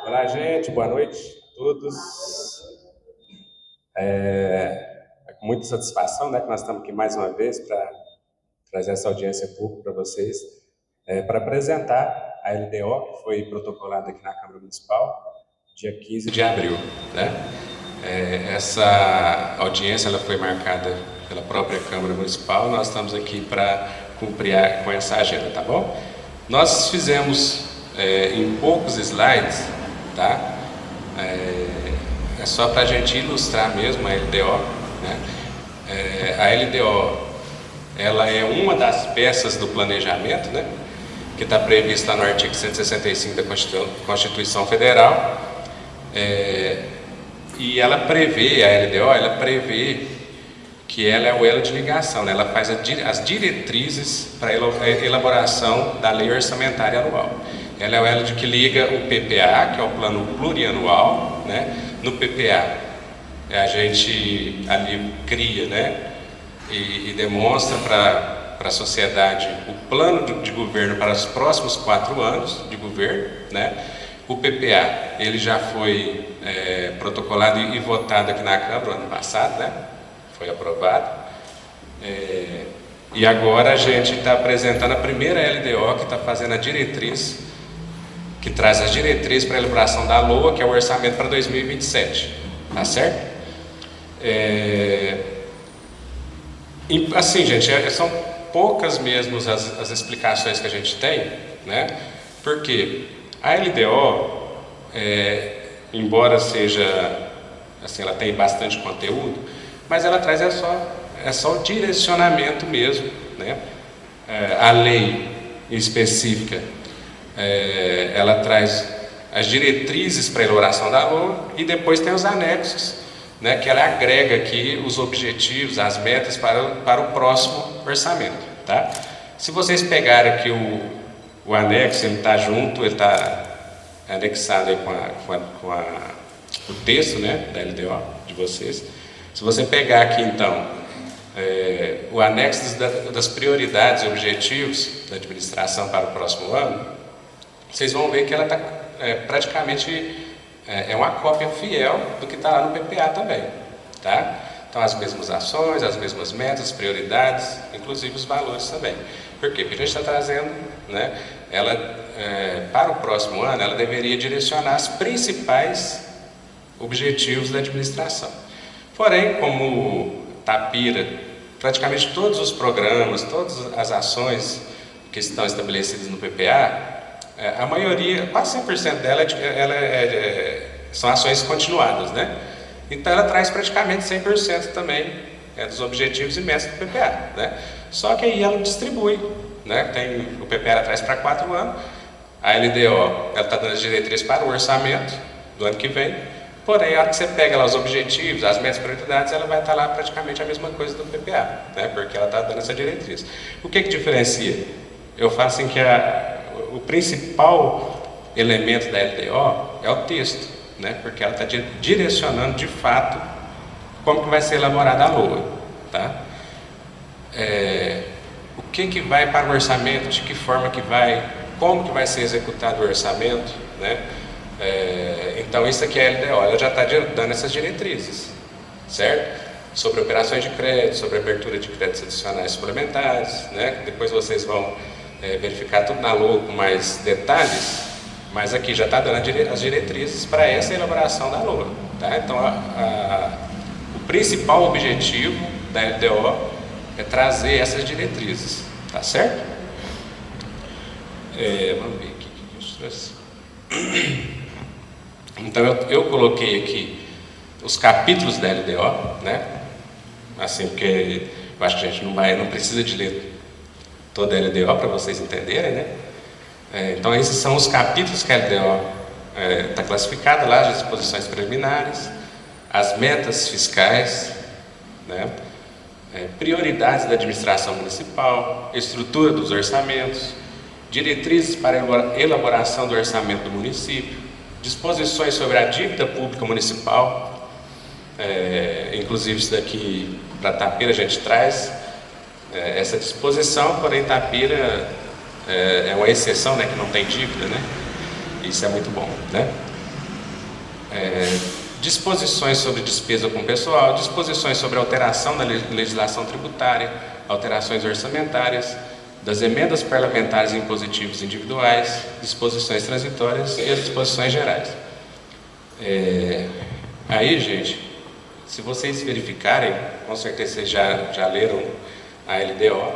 Olá, gente, boa noite a todos. É com muita satisfação, né, que nós estamos aqui mais uma vez para trazer essa audiência pública para vocês, para apresentar a LDO, que foi protocolada aqui na Câmara Municipal, dia 15 de abril, né? Essa audiência ela foi marcada pela própria Câmara Municipal, nós estamos aqui para cumprir com essa agenda, tá bom? Nós fizemos em poucos slides, tá? É só para a gente ilustrar mesmo a LDO, né? A LDO, ela é uma das peças do planejamento, né? Que está prevista no artigo 165 da Constituição Federal, e ela prevê, a LDO, ela prevê que ela é o elo de ligação, né? Ela faz as diretrizes para a elaboração da lei orçamentária anual. Ela é o elo que liga o PPA, que é o plano plurianual, né? No PPA, a gente ali cria, né? E demonstra para a sociedade o plano de governo para os próximos 4 anos de governo, né? O PPA, ele já foi protocolado e votado aqui na Câmara ano passado, né? Foi aprovado. E agora a gente está apresentando a primeira LDO que está fazendo a diretriz, que traz as diretrizes para a elaboração da LOA, que é o orçamento para 2027, tá certo? Assim, gente, são poucas mesmo as explicações que a gente tem, né? Porque a LDO, embora seja, assim, ela tem bastante conteúdo, mas ela traz só o direcionamento mesmo, né? A lei específica, ela traz as diretrizes para a elaboração da LOA e depois tem os anexos, né, que ela agrega aqui os objetivos, as metas para o próximo orçamento, tá? Se vocês pegarem aqui o anexo, ele está junto, ele está anexado aí com o texto, né, da LDO de vocês. Se você pegar aqui então o anexo das prioridades e objetivos da administração para o próximo ano, vocês vão ver que ela está praticamente uma cópia fiel do que está lá no PPA também, tá? Então as mesmas ações, as mesmas metas, as prioridades, inclusive os valores também. Por quê? Porque a gente está trazendo, né? Ela para o próximo ano, ela deveria direcionar os principais objetivos da administração. Porém, como Tapira, praticamente todos os programas, todas as ações que estão estabelecidas no PPA, a maioria, quase 100% dela, são ações continuadas, né? Então ela traz praticamente 100% também dos objetivos e metas do PPA, né? Só que aí ela distribui, né? O PPA ela traz para 4 anos, a LDO ela está dando as diretrizes para o orçamento do ano que vem, porém a hora que você pega lá os objetivos, as metas e prioridades, ela vai estar lá praticamente a mesma coisa do PPA, né? Porque ela está dando essa diretriz. O que diferencia? Eu falo assim que o principal elemento da LDO é o texto, né? Porque ela está direcionando de fato como que vai ser elaborada a LOA, tá? O que vai para o orçamento, de que forma que vai, como que vai ser executado o orçamento, né? Então isso aqui é a LDO, ela já está dando essas diretrizes, certo? Sobre operações de crédito, sobre abertura de créditos adicionais suplementares, né? Depois vocês vão verificar tudo na LOA com mais detalhes, mas aqui já está dando as diretrizes para essa elaboração da LOA, tá? Então o principal objetivo da LDO é trazer essas diretrizas, tá certo? Vamos ver aqui o que eu trouxe. Então eu coloquei aqui os capítulos da LDO, né? Assim, porque eu acho que a gente não precisa de ler toda a LDO para vocês entenderem, né? Então esses são os capítulos que a LDO está classificada lá, as disposições preliminares, as metas fiscais, né? Prioridades da administração municipal, estrutura dos orçamentos, diretrizes para a elaboração do orçamento do município, disposições sobre a dívida pública municipal, inclusive isso daqui para Tapira a gente traz essa disposição, porém Tapira é uma exceção, né, que não tem dívida, né? Isso é muito bom, né? disposições sobre despesa com pessoal, disposições sobre alteração da legislação tributária, alterações orçamentárias, das emendas parlamentares e impositivos individuais, disposições transitórias e as disposições gerais. Aí, gente, se vocês verificarem, com certeza vocês já leram a LDO,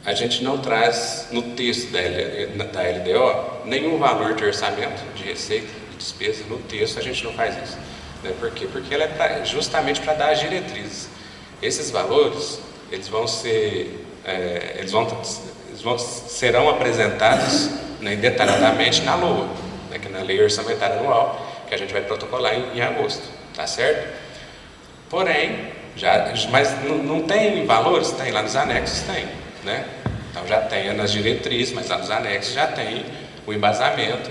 a gente não traz no texto da LDO nenhum valor de orçamento, de receita, de despesa. No texto a gente não faz isso. Né? Por quê? Porque ela é justamente para dar as diretrizes. Esses valores, eles serão apresentados, né, detalhadamente na LOA, né, que é na Lei Orçamentária Anual, que a gente vai protocolar em agosto, tá certo? Porém, mas não tem valores? Tem, lá nos anexos tem, né? Então já tem nas diretrizes, mas lá nos anexos já tem o embasamento,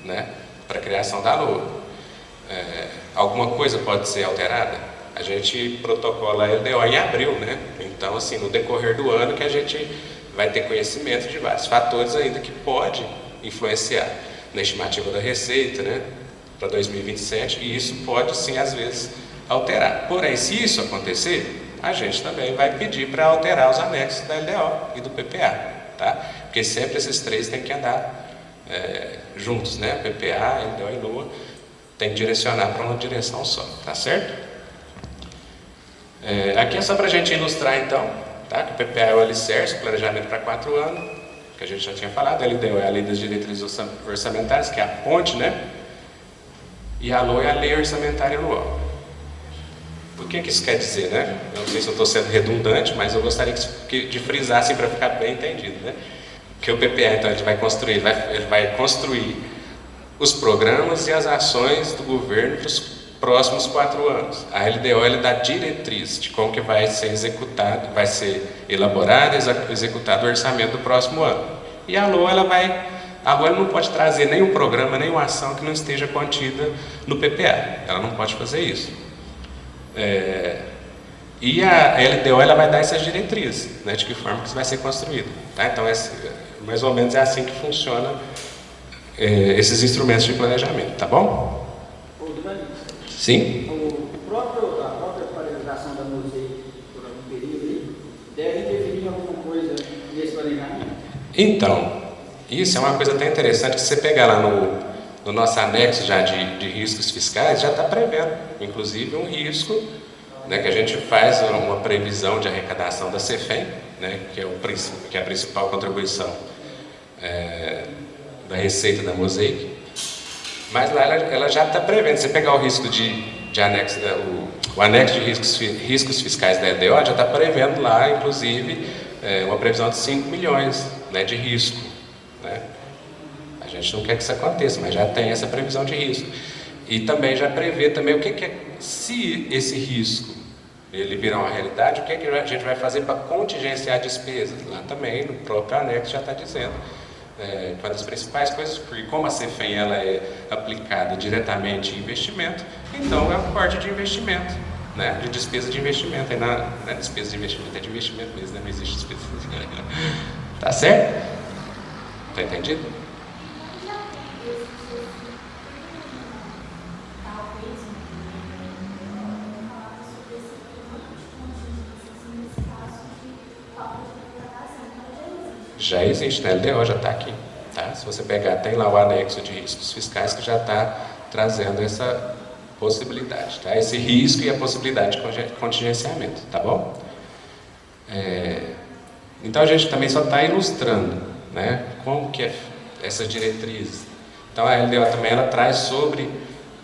né, para a criação da LOA. Alguma coisa pode ser alterada? A gente protocola a LDO em abril, né? Então, assim, no decorrer do ano que a gente vai ter conhecimento de vários fatores ainda que pode influenciar na estimativa da receita, né, para 2027, e isso pode, sim, às vezes, alterar. Porém, se isso acontecer, a gente também vai pedir para alterar os anexos da LDO e do PPA, tá? Porque sempre esses três têm que andar juntos, né? PPA, LDO e LOA tem que direcionar para uma direção só, tá certo? Aqui é só para a gente ilustrar, então, tá? Que o PPA é o alicerce, o planejamento para 4 anos, que a gente já tinha falado. A LDO é a Lei das Diretrizes Orçamentárias, que é a ponte, né? E a LOA é a Lei Orçamentária Anual. O que isso quer dizer, né? Eu não sei se eu estou sendo redundante, mas eu gostaria de frisar assim para ficar bem entendido, né? Que o PPA, então, ele vai construir os programas e as ações do governo para os próximos 4 anos. A LDO, ele dá diretriz de como que vai ser executado, vai ser elaborado e executado o orçamento do próximo ano. E a LOA, a LOA não pode trazer nenhum programa, nenhuma ação que não esteja contida no PPA. Ela não pode fazer isso. E a LDO, ela vai dar essas diretrizes, né, de que forma que isso vai ser construído. Tá? Então, mais ou menos é assim que funciona esses instrumentos de planejamento, tá bom? Sim? A própria paralisação da Mosaic por algum período aí, deve interferir em alguma coisa nesse planejamento? Então, isso é uma coisa até interessante, que você pegar lá no nosso anexo já de riscos fiscais, já está prevendo, inclusive, um risco, né, que a gente faz uma previsão de arrecadação da CEFEM, né, que é a principal contribuição da receita da Mosaic. Mas lá ela já está prevendo. Se você pegar o risco de anexo, o anexo de riscos fiscais da LDO, já está prevendo lá, inclusive, uma previsão de 5 milhões, né, de risco. Né? A gente não quer que isso aconteça, mas já tem essa previsão de risco. E também já prevê também o que se esse risco ele virar uma realidade, o que a gente vai fazer para contingenciar despesas. Lá também, no próprio anexo, já está dizendo. Uma das principais coisas, porque como a CEFEM ela é aplicada diretamente em investimento, então é um corte de investimento, né, de despesa de investimento. Aí não é despesa de investimento, é de investimento mesmo, né? Não existe despesa. Tá certo? Tá entendido? Já existe, na LDO já está aqui. Tá? Se você pegar, tem lá o anexo de riscos fiscais que já está trazendo essa possibilidade. Tá? Esse risco e a possibilidade de contingenciamento. Tá bom? Então a gente também só está ilustrando, né, como que é essas diretrizes. Então a LDO também ela traz sobre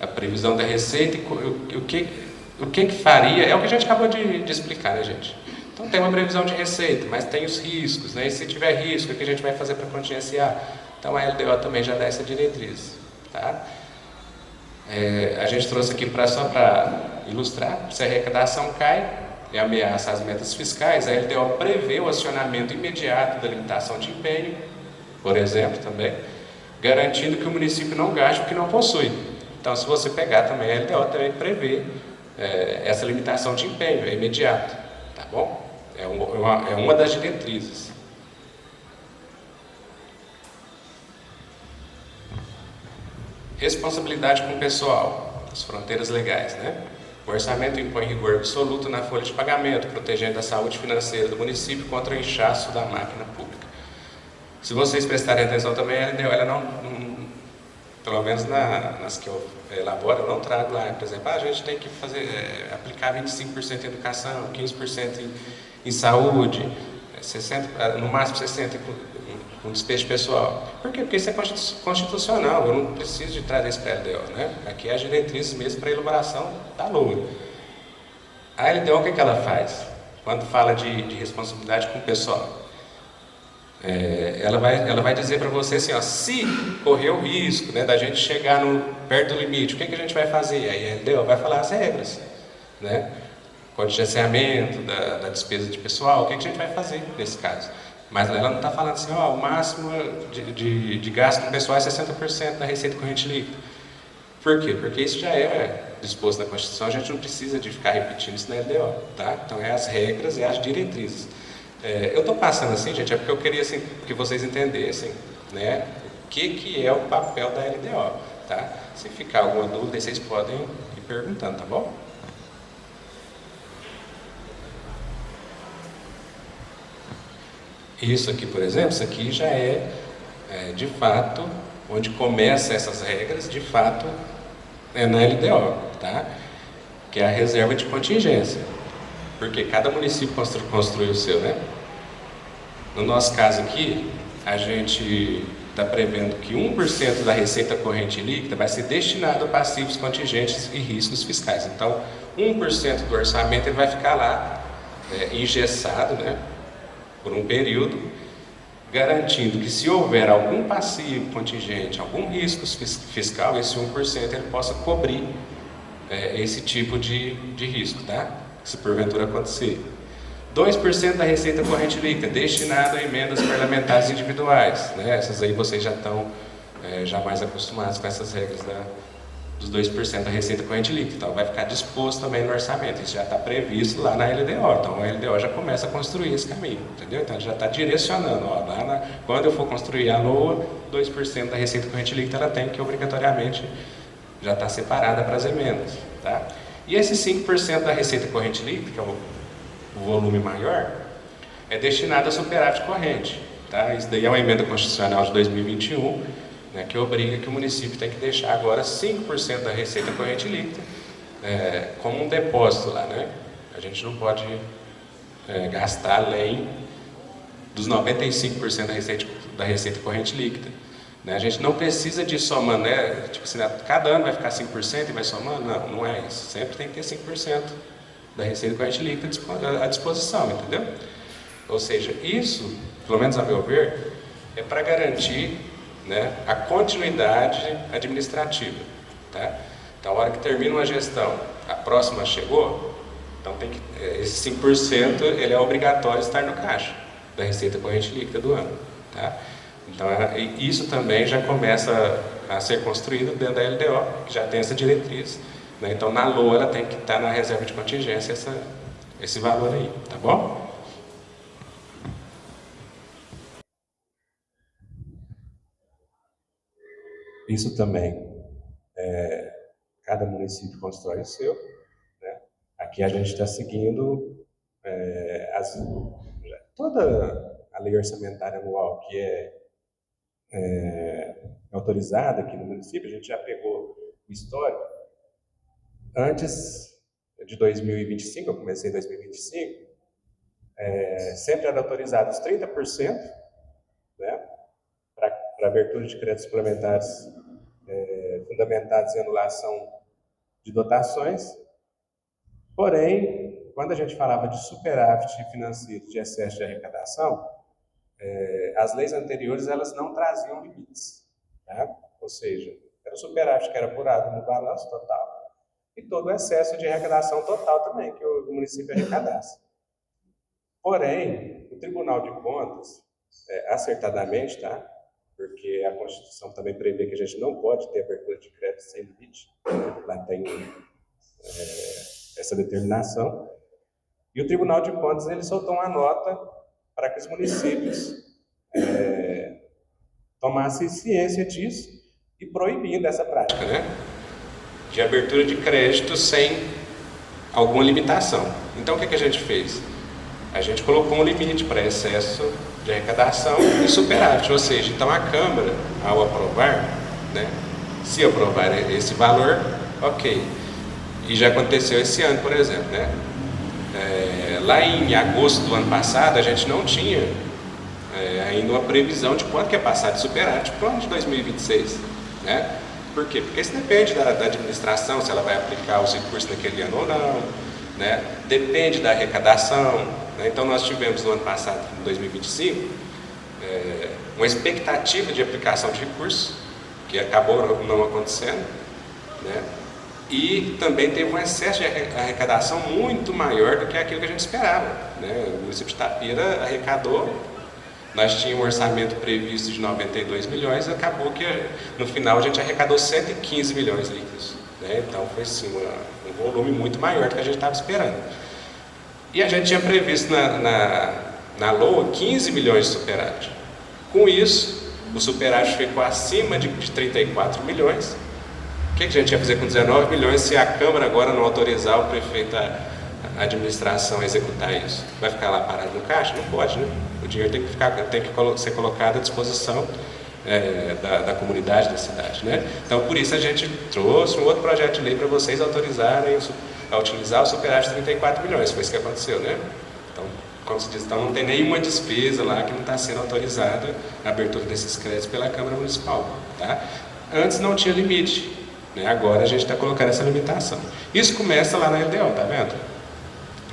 a previsão da receita e o que faria, é o que a gente acabou de explicar, né, gente? Então tem uma previsão de receita, mas tem os riscos, né? E se tiver risco, o que a gente vai fazer para contingenciar? Então a LDO também já dá essa diretriz, tá? A gente trouxe aqui só para ilustrar, se a arrecadação cai e ameaça as metas fiscais, a LDO prevê o acionamento imediato da limitação de empenho, por exemplo, também, garantindo que o município não gaste o que não possui. Então, se você pegar também, a LDO também prevê essa limitação de empenho, é imediato, tá bom? É uma das diretrizes. Responsabilidade com o pessoal, as fronteiras legais, né? O orçamento impõe rigor absoluto na folha de pagamento, protegendo a saúde financeira do município contra o inchaço da máquina pública. Se vocês prestarem atenção também, a LDO, ela pelo menos nas que eu elaboro, eu não trago lá, por exemplo, a gente tem que aplicar 25% em educação, 15% em saúde, 60, no máximo 60% com despejo pessoal. Por quê? Porque isso é constitucional, eu não preciso de trazer isso para a LDO, né? Aqui é as diretrizes mesmo para a elaboração da LOA. A LDO, o que ela faz? Quando fala de responsabilidade com o pessoal? Ela vai dizer para você assim, ó, se correr o risco, né, da gente chegar perto do limite, o que a gente vai fazer? Aí a LDO vai falar as regras, né? Contingenciamento da despesa de pessoal, o que a gente vai fazer nesse caso? Mas ela não está falando assim, ó, o máximo de gasto com pessoal é 60% da receita corrente líquida. Por quê? Porque isso já é disposto na Constituição, a gente não precisa de ficar repetindo isso na LDO, tá? Então é as regras e as diretrizes. Eu estou passando assim, gente, é porque eu queria assim, que vocês entendessem, né, o que é o papel da LDO, tá? Se ficar alguma dúvida, vocês podem ir perguntando, tá bom? Isso aqui, por exemplo, isso aqui já de fato, onde começam essas regras, de fato, é na LDO, tá? Que é a reserva de contingência. Porque cada município construi o seu, né? No nosso caso aqui, a gente está prevendo que 1% da receita corrente líquida vai ser destinado a passivos contingentes e riscos fiscais. Então, 1% do orçamento ele vai ficar lá, engessado, né? Por um período, garantindo que se houver algum passivo contingente, algum risco fiscal, esse 1% ele possa cobrir esse tipo de risco, tá? Se porventura acontecer. 2% da receita corrente líquida, destinado a emendas parlamentares individuais, né? Essas aí vocês já estão já mais acostumados com essas regras dos 2% da receita corrente líquida, então vai ficar disposto também no orçamento, isso já está previsto lá na LDO, então a LDO já começa a construir esse caminho, entendeu? Então já está direcionando, ó, quando eu for construir a LOA, 2% da receita corrente líquida ela tem que obrigatoriamente já está separada para as emendas, tá? E esse 5% da receita corrente líquida, que é o volume maior, é destinado a superávit corrente, tá? Isso daí é uma emenda constitucional de 2021, né, que obriga que o município tem que deixar agora 5% da receita corrente líquida como um depósito lá, né? A gente não pode gastar além dos 95% da receita corrente líquida. Né? A gente não precisa de somando, né? Tipo assim, cada ano vai ficar 5% e vai somando? Não, não é isso. Sempre tem que ter 5% da receita corrente líquida à disposição, entendeu? Ou seja, isso, pelo menos a meu ver, é para garantir, né, a continuidade administrativa, tá? Então, a hora que termina uma gestão, a próxima chegou, então esse 5% ele é obrigatório estar no caixa da receita corrente líquida do ano, tá? Então, isso também já começa a ser construído dentro da LDO, que já tem essa diretriz, né? Então, na LOA ela tem que estar na reserva de contingência esse valor aí, tá bom? Isso também, cada município constrói o seu, né? Aqui a gente está seguindo toda a lei orçamentária anual que autorizada aqui no município, a gente já pegou o histórico. Antes de 2025, eu comecei em 2025, sempre era autorizado os 30%, né, para abertura de créditos suplementares fundamentados em anulação de dotações. Porém, quando a gente falava de superávit financeiro, de excesso de arrecadação, as leis anteriores elas não traziam limites, tá? Ou seja, era o superávit que era apurado no balanço total e todo o excesso de arrecadação total também que o município arrecadasse. Porém, o Tribunal de Contas, acertadamente, tá? Porque a Constituição também prevê que a gente não pode ter abertura de crédito sem limite, né? Lá tem essa determinação. E o Tribunal de Contas ele soltou uma nota para que os municípios tomassem ciência disso, e proibindo essa prática, né? De abertura de crédito sem alguma limitação. Então, o que a gente fez? A gente colocou um limite para excesso de arrecadação e superávit, ou seja, então a Câmara, ao aprovar, né, se aprovar esse valor, ok. E já aconteceu esse ano, por exemplo, né? Lá em agosto do ano passado, a gente não tinha ainda uma previsão de quanto que ia passar de superávit para o ano de 2026, né? Por quê? Porque isso depende da administração, se ela vai aplicar os recursos naquele ano ou não, né? Depende da arrecadação, né? Então nós tivemos no ano passado, em 2025, uma expectativa de aplicação de recursos, que acabou não acontecendo, né? E também teve um excesso de arrecadação muito maior do que aquilo que a gente esperava, né? O município de Itapira arrecadou, nós tínhamos um orçamento previsto de 92 milhões, acabou que no final a gente arrecadou 115 milhões líquidos, né? Então foi sim um volume muito maior do que a gente estava esperando. E a gente tinha previsto na LOA 15 milhões de superávit. Com isso, o superávit ficou acima de 34 milhões. O que a gente ia fazer com 19 milhões se a Câmara agora não autorizar o prefeito, a administração a executar isso? Vai ficar lá parado no caixa? Não pode, né? O dinheiro tem que ser colocado à disposição da comunidade, da cidade, né? Então, por isso a gente trouxe um outro projeto de lei para vocês autorizarem a utilizar o superávit de 34 milhões. Foi isso que aconteceu, né? Então, como se diz, então não tem nenhuma despesa lá que não está sendo autorizada a abertura desses créditos pela Câmara Municipal, tá? Antes não tinha limite, né? Agora a gente está colocando essa limitação. Isso começa lá na LDO, tá vendo?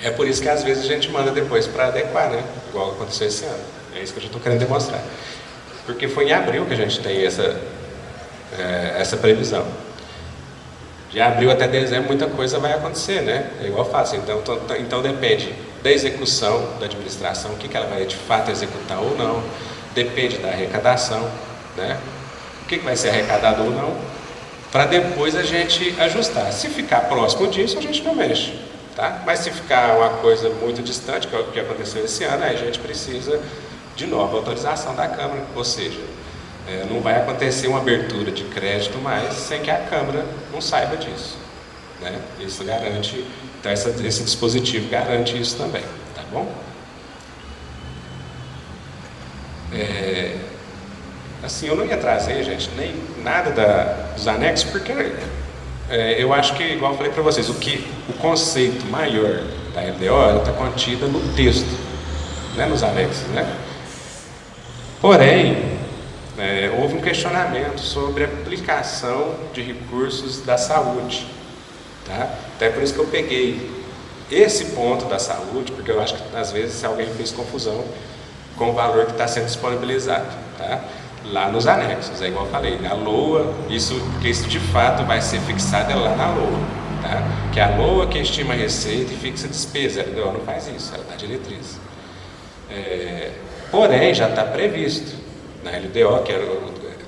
É por isso que às vezes a gente manda depois para adequar, né? Igual aconteceu esse ano. É isso que eu já estou querendo demonstrar. Porque foi em abril que a gente tem essa previsão. De abril até dezembro muita coisa vai acontecer, né? É igual eu faço. Então depende da execução da administração, o que ela vai de fato executar ou não. Depende da arrecadação, né? O que vai ser arrecadado ou não. Para depois a gente ajustar. Se ficar próximo disso, a gente não mexe. Tá? Mas se ficar uma coisa muito distante, que é o que aconteceu esse ano, aí a gente precisa de nova autorização da Câmara, ou seja, não vai acontecer uma abertura de crédito mais sem que a Câmara não saiba disso, né? Isso garante, então esse dispositivo garante isso também, tá bom? Assim, eu não ia trazer, gente, nem nada dos anexos, porque eu acho que, igual eu falei para vocês, o conceito maior da LDO está contida no texto, né, nos anexos, né? Porém, houve um questionamento sobre a aplicação de recursos da saúde, tá? Até por isso que eu peguei esse ponto da saúde, porque eu acho que às vezes alguém fez confusão com o valor que está sendo disponibilizado, tá? Lá nos anexos, é igual eu falei, a LOA, porque isso de fato vai ser fixado lá na LOA, tá? Que é a LOA que estima a receita e fixa a despesa, a LDO não faz isso, ela dá diretriz. Porém, já está previsto na LDO, que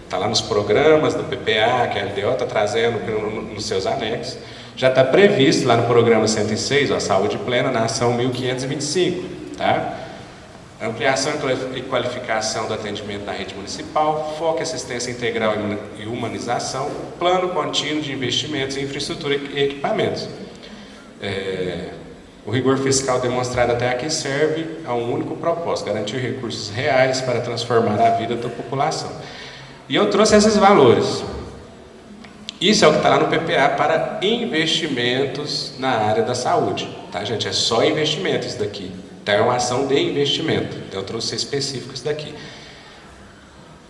está lá nos programas do PPA, que a LDO está trazendo nos seus anexos, já está previsto lá no programa 106, a saúde plena, na ação 1525, tá? Ampliação e qualificação do atendimento na rede municipal, foco em assistência integral e humanização, plano contínuo de investimentos em infraestrutura e equipamentos. O rigor fiscal demonstrado até aqui serve a um único propósito, garantir recursos reais para transformar a vida da população. E eu trouxe esses valores. Isso é o que está lá no PPA para investimentos na área da saúde, tá, gente? É só investimento isso daqui. Então é uma ação de investimento. Então eu trouxe específicos daqui.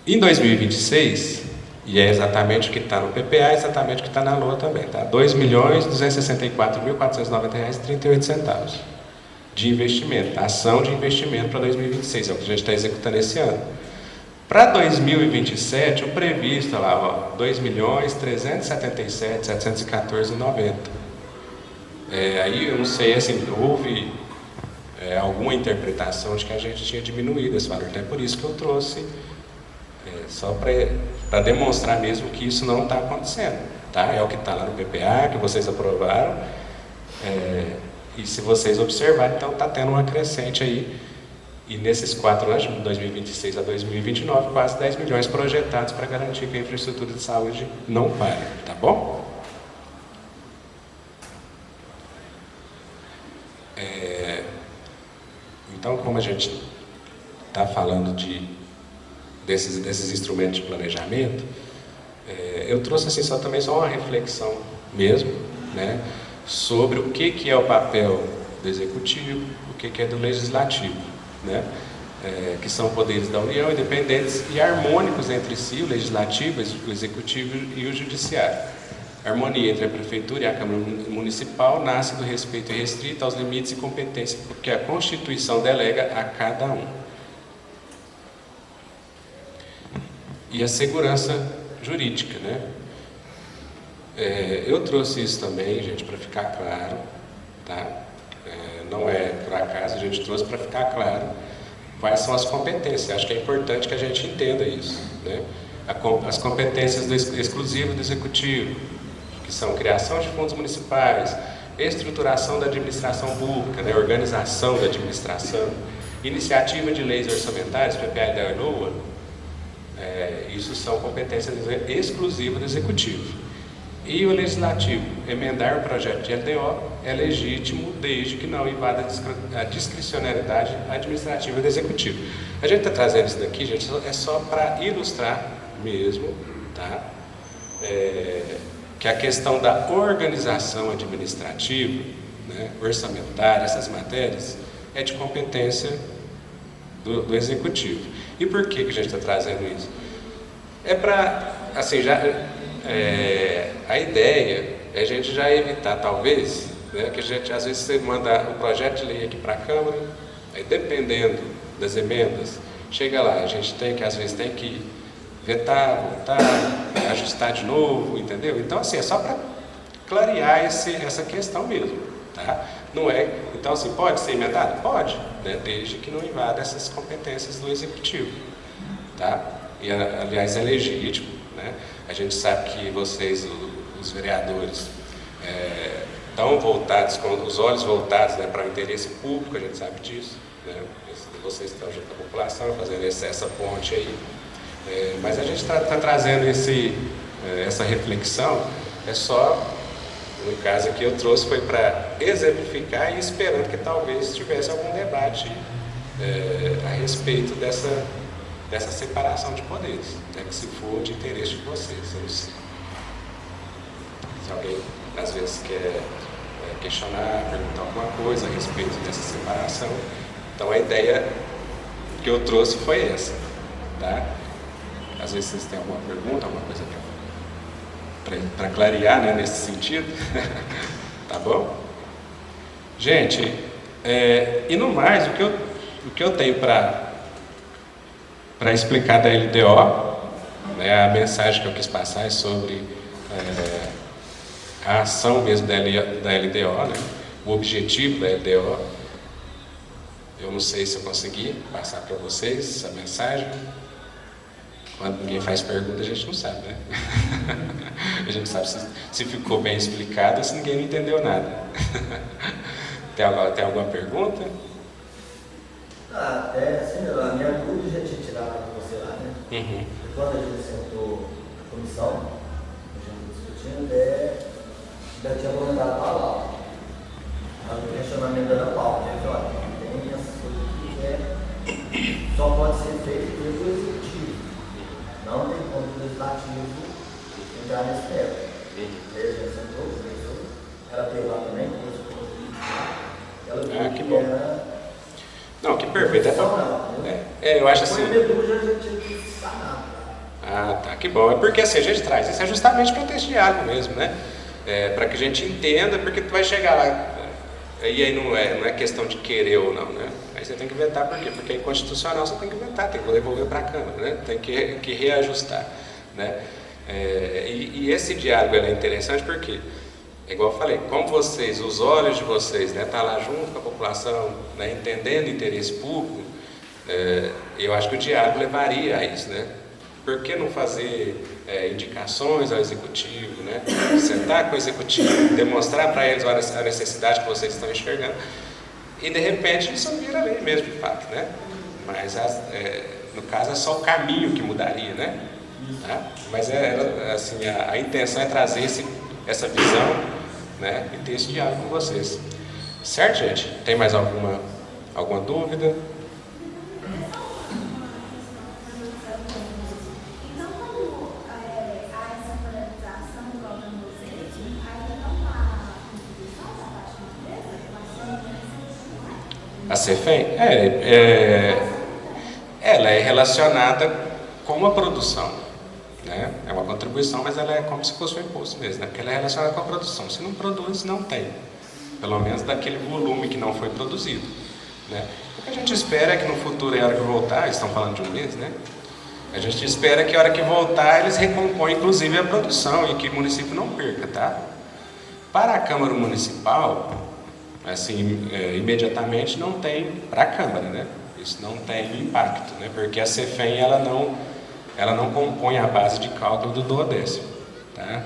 Em 2026, e é exatamente o que está no PPA, é exatamente o que está na LOA também, tá? R$ 2.264.499,38 de investimento, ação de investimento para 2026, é o que a gente está executando esse ano. Para 2027, o previsto lá, ó, R$ 2.377.714,90. Aí eu não sei, assim, houve alguma interpretação de que a gente tinha diminuído esse valor, então é por isso que eu trouxe, só para demonstrar mesmo que isso não está acontecendo, tá? É o que está lá no PPA, que vocês aprovaram, e se vocês observarem, então está tendo uma crescente aí E nesses 4 anos, de 2026 a 2029, quase 10 milhões projetados para garantir que a infraestrutura de saúde não pare, tá bom? Então, como a gente está falando desses instrumentos de planejamento, eu trouxe assim, também só uma reflexão mesmo, né, sobre o que é o papel do Executivo, o que é do Legislativo, né, que são poderes da União, independentes e harmônicos entre si, o Legislativo, o Executivo e o Judiciário. A harmonia entre a Prefeitura e a Câmara Municipal nasce do respeito irrestrito aos limites e competências que a Constituição delega a cada um. E a segurança jurídica, né? Eu trouxe isso também, gente, para ficar claro, tá? Não é por acaso, a gente trouxe para ficar claro quais são as competências. Acho que é importante que a gente entenda isso, né? As competências exclusivas do Executivo, que são criação de fundos municipais, estruturação da administração pública, né? Organização da administração, iniciativa de leis orçamentárias, PPA e LOA, isso são competências exclusivas do Executivo. E o Legislativo, emendar o projeto de LDO é legítimo desde que não invada a discricionariedade administrativa do Executivo. A gente está trazendo isso daqui, gente, é só para ilustrar mesmo, tá? Que a questão da organização administrativa, né, orçamentária, essas matérias, é de competência do Executivo. E por que a gente está trazendo isso? É para, assim, a ideia é a gente já evitar, talvez, né, que a gente, às vezes, você manda o projeto de lei aqui para a Câmara, aí dependendo das emendas, chega lá, a gente às vezes tem que vetar, votar, ajustar de novo, entendeu? Então, assim, é só para clarear essa questão mesmo, tá? Não é, então, assim, pode ser emendado? Pode, né, desde que não invada essas competências do Executivo, tá? E, aliás, é legítimo, né? A gente sabe que vocês, os vereadores, estão voltados, com os olhos voltados, né, para o interesse público, a gente sabe disso, né? Vocês estão junto com a população, fazendo essa ponte aí. Mas a gente está trazendo essa reflexão, só, no caso aqui eu trouxe, foi para exemplificar e esperando que talvez tivesse algum debate a respeito dessa separação de poderes, né, que se for de interesse de vocês, eu não sei. Se alguém, às vezes, quer questionar, perguntar alguma coisa a respeito dessa separação, então a ideia que eu trouxe foi essa, tá? Às vezes vocês têm alguma pergunta, alguma coisa para clarear, né, nesse sentido, tá bom? Gente, e no mais, o que eu tenho para explicar da LDO, né, a mensagem que eu quis passar é sobre a ação mesmo da LDO, né, o objetivo da LDO. Eu não sei se eu consegui passar para vocês essa mensagem. Quando ninguém faz pergunta, a gente não sabe, né? A gente sabe se ficou bem explicado ou se ninguém não entendeu nada. Tem alguma pergunta? Assim, a minha dúvida já tinha tirado com você lá, né? Uhum. Quando a gente sentou na comissão, a gente discutindo, já tinha comentado para lá. O questionamento da Ana Paula, né? Olha, tem essas coisas que só pode ser feito pelo Executivo. Não tem como o Legislativo entrar nesse tema. A gente sentou, ela teve lá também, ela viu que bom. Era... Não, que perfeito. Eu acho assim. Ah, tá, que bom. É porque assim, a gente traz isso justamente para ter esse diálogo mesmo, né? Para que a gente entenda, porque tu vai chegar lá. E aí não é questão de querer ou não, né? Aí você tem que vetar, por quê? Porque é inconstitucional, você tem que vetar, tem que devolver para a Câmara, né? Tem que reajustar, né? E esse diálogo é interessante porque, igual eu falei, como vocês, os olhos de vocês, né, tá lá junto com a população, né, entendendo o interesse público, eu acho que o diálogo levaria a isso, né? Por que não fazer indicações ao Executivo, né? Sentar com o Executivo, demonstrar para eles a necessidade que vocês estão enxergando e de repente isso vira lei mesmo, de fato, né? Mas no caso é só o caminho que mudaria, né? Tá? Mas assim, a intenção é trazer essa visão, né? E ter esse diálogo com vocês. Certo, gente? Tem mais alguma dúvida? A CEFEM? Ela é relacionada com a produção, né? É uma contribuição, mas ela é como se fosse um imposto mesmo, né? Porque ela é relacionada com a produção. Se não produz, não tem. Pelo menos daquele volume que não foi produzido, né? O que a gente espera é que no futuro, a hora que voltar, estão falando de um mês, né? A gente espera que a hora que voltar, eles recompõem inclusive a produção e que o município não perca, tá? Para a Câmara Municipal, assim, imediatamente não tem para a Câmara, né? Isso não tem impacto, né? Porque a CEFEM, ela não compõe a base de cálculo do duodécimo, tá?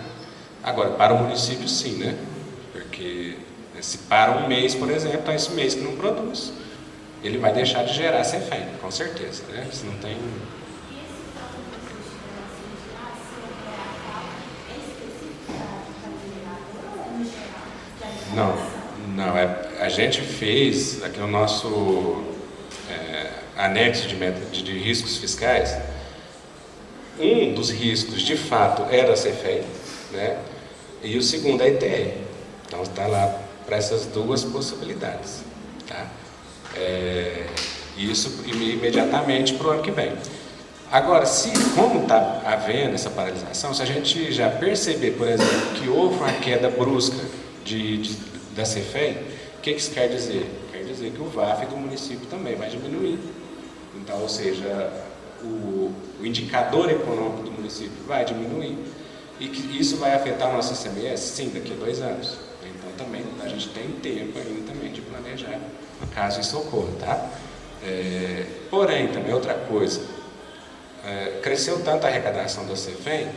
Agora, para o município sim, né? Porque se para um mês, por exemplo, então esse mês que não produz, ele vai deixar de gerar CEFEM, com certeza, né? Se não tem... Não, a gente fez aqui no nosso anexo de riscos fiscais, um dos riscos de fato era a CEFEM, né? E o segundo é a ITR. Então está lá para essas duas possibilidades, tá? Isso imediatamente para o ano que vem. Agora, como está havendo essa paralisação, se a gente já perceber, por exemplo, que houve uma queda brusca da CEFEM, o que isso quer dizer? Quer dizer que o VAF do município também vai diminuir. Então, ou seja, o indicador econômico do município vai diminuir. E que isso vai afetar a nossa ICMS? Sim, daqui a 2 anos. Então, também a gente tem tempo ainda também de planejar, caso isso ocorra, tá? Porém, também outra coisa, cresceu tanto a arrecadação da CEFEM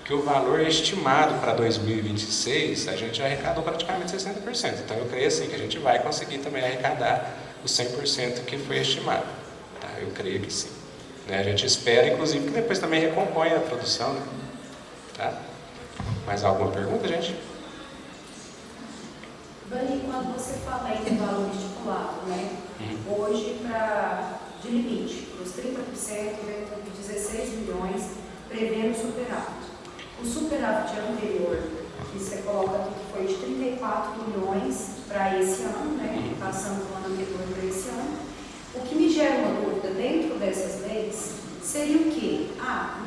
que o valor estimado para 2026, a gente arrecadou praticamente 60%. Então, eu creio assim que a gente vai conseguir também arrecadar os 100% que foi estimado. Tá? Eu creio que sim. Né? A gente espera, inclusive, que depois também recompõe a produção. Né? Tá? Mais alguma pergunta, gente? Dani, quando você fala aí do valor estipulado, né? Hoje, de limite, os 30%, dentro de 16 milhões, prevendo superávit. O superávit anterior, que você coloca aqui, que foi de 34 milhões para esse ano, né? Passando do ano anterior para esse ano. O que me gera uma dúvida dentro dessas leis seria o quê?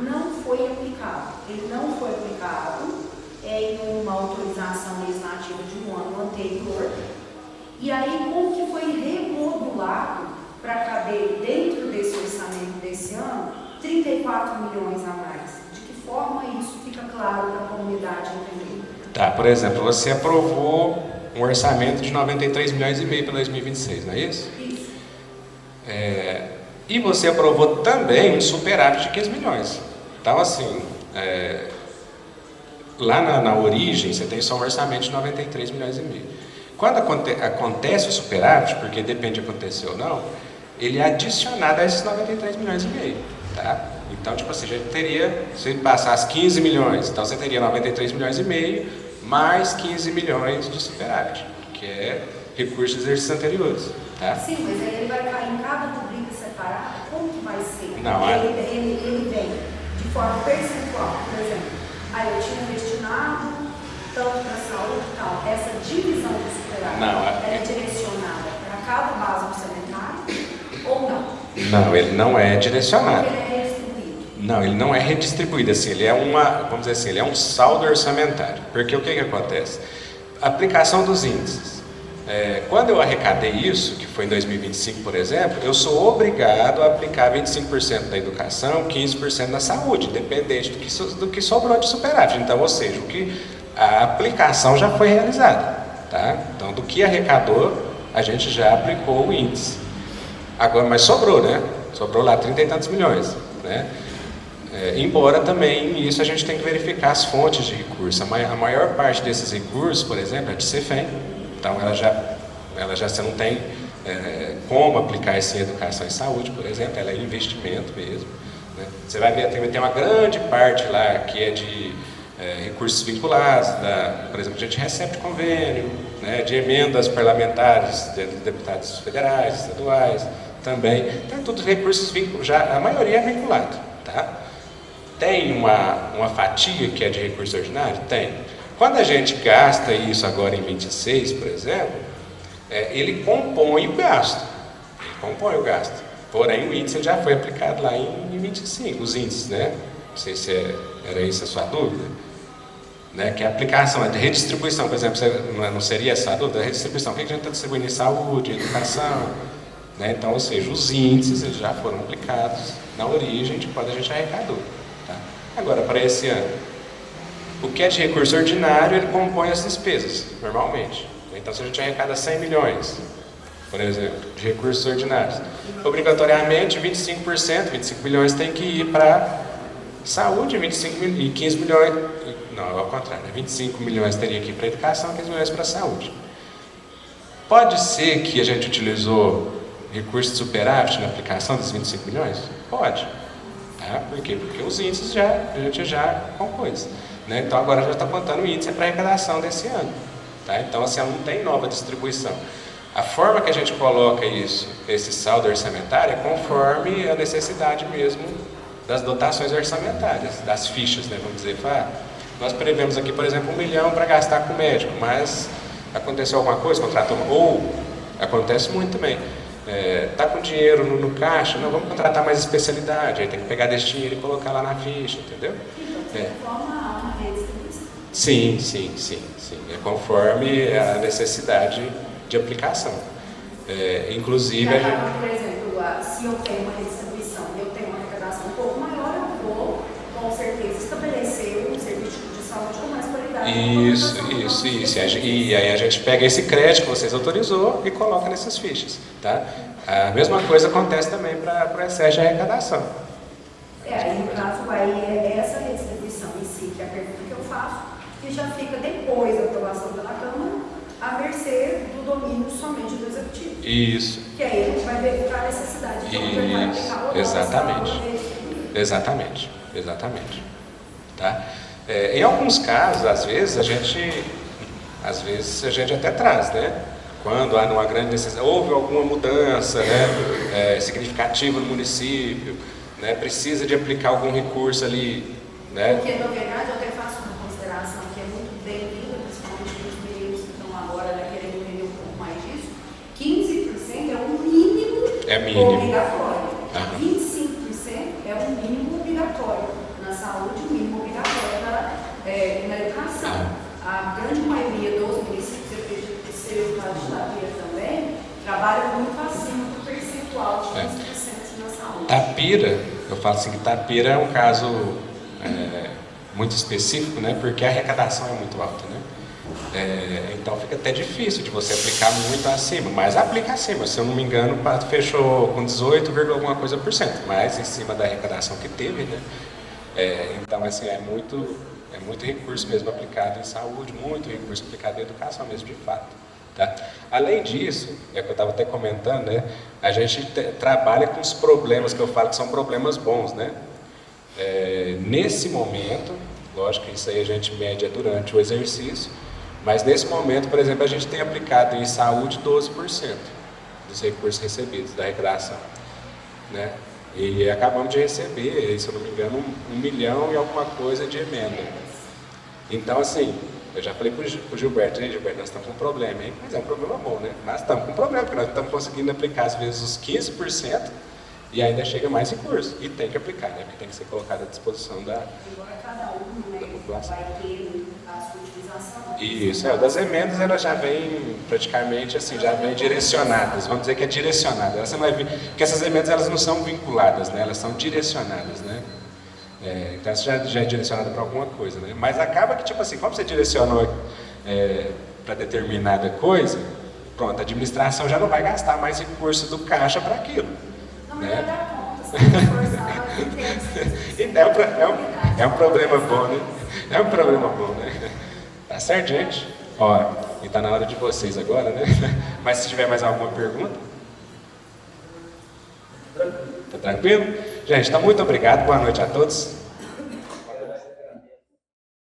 Não foi aplicado. Ele não foi aplicado em uma autorização legislativa de um ano anterior. E aí, como que foi remodulado para caber dentro desse orçamento desse ano 34 milhões a mais? De que forma isso fica claro para a comunidade entender? Tá, por exemplo, você aprovou um orçamento de 93 milhões e meio para 2026, não é isso? Isso. E você aprovou também um superávit de 15 milhões. Então, assim, lá na origem, você tem só um orçamento de 93 milhões e meio. Quando acontece o superávit, porque depende de acontecer ou não, ele é adicionado a esses 93 milhões e meio, tá? Então, tipo assim, já teria, se passasse 15 milhões, então você teria 93 milhões e meio, mais 15 milhões de superávit, que é recursos de exercícios anteriores, tá? Sim, mas aí ele vai cair em cada rubrica separada, como que vai ser? Não, ele vem de forma percentual, por exemplo, eu tinha destinado tanto para a saúde e tal, essa divisão do superávit, ela é direcionada para cada base orçamentária ou não? Não, ele não é direcionado. Ele é redistribuído? Não, ele não é redistribuído, assim, ele é vamos dizer assim, ele é um saldo orçamentário. Porque o que acontece? A aplicação dos índices. Quando eu arrecadei isso, que foi em 2025, por exemplo, eu sou obrigado a aplicar 25% da educação, 15% na saúde, independente do que sobrou de superávit. Então, ou seja, a aplicação já foi realizada, tá? Então, do que arrecadou, a gente já aplicou o índice. Agora, mas sobrou, né? Sobrou lá 30 e tantos milhões, né? Embora também isso a gente tem que verificar as fontes de recurso. A maior parte desses recursos, por exemplo, é de CEFEM. Então, ela já você não tem como aplicar isso em educação e saúde, por exemplo, ela é investimento mesmo. Né? Você vai ver, tem uma grande parte lá que é de recursos vinculados, por exemplo, a gente recebe de convênio, né, de emendas parlamentares de deputados federais, estaduais, também. Então, todos recursos vinculados, a maioria é vinculado. Tá? Tem uma fatia que é de recurso ordinário? Tem. Quando a gente gasta isso agora em 26, por exemplo, ele compõe o gasto. Ele compõe o gasto. Porém, o índice já foi aplicado lá em 25, os índices, né? Não sei se era isso a sua dúvida. Né? Que a aplicação, a redistribuição, por exemplo, não seria essa a dúvida? A redistribuição, o que a gente está distribuindo em saúde, educação? Né? Então, ou seja, os índices eles já foram aplicados na origem de quando a gente arrecadou. Tá? Agora, para esse ano, o que é de recurso ordinário, ele compõe as despesas, normalmente. Então, se a gente arrecada 100 milhões, por exemplo, de recursos ordinários, obrigatoriamente 25%, 25 milhões tem que ir para saúde, 25 e 15 milhões, não, ao contrário, 25 milhões teria que ir para educação, 15 milhões para saúde. Pode ser que a gente utilizou recurso de superávit na aplicação dos 25 milhões? Pode. Tá? Por quê? Porque os índices a gente já compôs. Né? Então agora já está contando o índice para arrecadação desse ano. Tá? Então assim, não tem nova distribuição. A forma que a gente coloca isso, esse saldo orçamentário, é conforme a necessidade mesmo das dotações orçamentárias, das fichas, né? Vamos dizer, nós prevemos aqui, por exemplo, 1 milhão para gastar com o médico, mas aconteceu alguma coisa, contratou, ou acontece muito também, está com dinheiro no caixa, não, vamos contratar mais especialidade, aí tem que pegar desse dinheiro e colocar lá na ficha, entendeu? Uma redistribuição. Sim. É conforme a necessidade de aplicação. Inclusive, Por exemplo, se eu tenho uma redistribuição e eu tenho uma arrecadação um pouco maior, eu vou, com certeza, estabelecer um serviço de saúde com mais qualidade. Isso. E aí a gente pega esse crédito que vocês autorizou e coloca nessas fichas. Tá? A mesma coisa acontece também para o excesso de arrecadação. Aí no caso, aí é essa redistribuição em si, que é a pergunta que eu faço, que já fica depois da aprovação pela Câmara, à mercê do domínio somente do Executivo. Isso. Que aí a gente vai verificar a necessidade de aplicar o Exatamente. Tá? Em alguns casos, às vezes a gente até traz, né? Quando há uma grande necessidade, houve alguma mudança, né, significativa no município, né, precisa de aplicar algum recurso ali, né? Porque, na verdade, eu até faço uma consideração que é muito bem-vinda, principalmente para os meninos que estão agora querendo entender um pouco mais disso. 15% é um mínimo obrigatório. 25% é um mínimo obrigatório. Na saúde, o mínimo obrigatório na educação. A grande maioria dos municípios, eu acredito que seja o caso de Tapira também, trabalha muito acima do percentual de 15% na saúde. Tapira, eu falo assim que Tapira é um caso muito específico, né? Porque a arrecadação é muito alta, né? Então fica até difícil de você aplicar muito acima, mas aplica acima. Se eu não me engano, o Pato fechou com 18, alguma coisa por cento, mas em cima da arrecadação que teve, né? Então assim, é muito recurso mesmo aplicado em saúde, muito recurso aplicado em educação mesmo, de fato. Tá? Além disso, é o que eu estava até comentando, né? A gente trabalha com os problemas que eu falo que são problemas bons, né? Nesse momento, lógico que isso aí a gente mede durante o exercício, mas nesse momento, por exemplo, a gente tem aplicado em saúde 12% dos recursos recebidos da arrecadação, né? E acabamos de receber, se eu não me engano, 1 milhão e alguma coisa de emenda. Então, assim, eu já falei para o Gilberto, Gilberto, nós estamos com um problema, hein? Mas é um problema bom, né? Mas estamos com um problema, porque nós estamos conseguindo aplicar, às vezes, os 15% e ainda chega mais recurso. E tem que aplicar, né? Porque tem que ser colocado à disposição da população. Vai ter a sua utilização. Isso, das emendas elas já vêm praticamente assim, já vêm direcionadas, vamos dizer que é direcionada. Você não vai ver, porque essas emendas elas não são vinculadas, né? Elas são direcionadas, né? Então isso já é direcionado para alguma coisa, né? Mas acaba que, tipo assim, como você direcionou para determinada coisa, pronto, a administração já não vai gastar mais recurso do caixa para aquilo. Não, né? vai dar conta, se não esforçar, vai ter Então, é um problema bom, né? É um problema bom, né? Tá certo, gente? Ó, e tá na hora de vocês agora, né? Mas se tiver mais alguma pergunta... Tá tranquilo? Gente, então muito obrigado, boa noite a todos.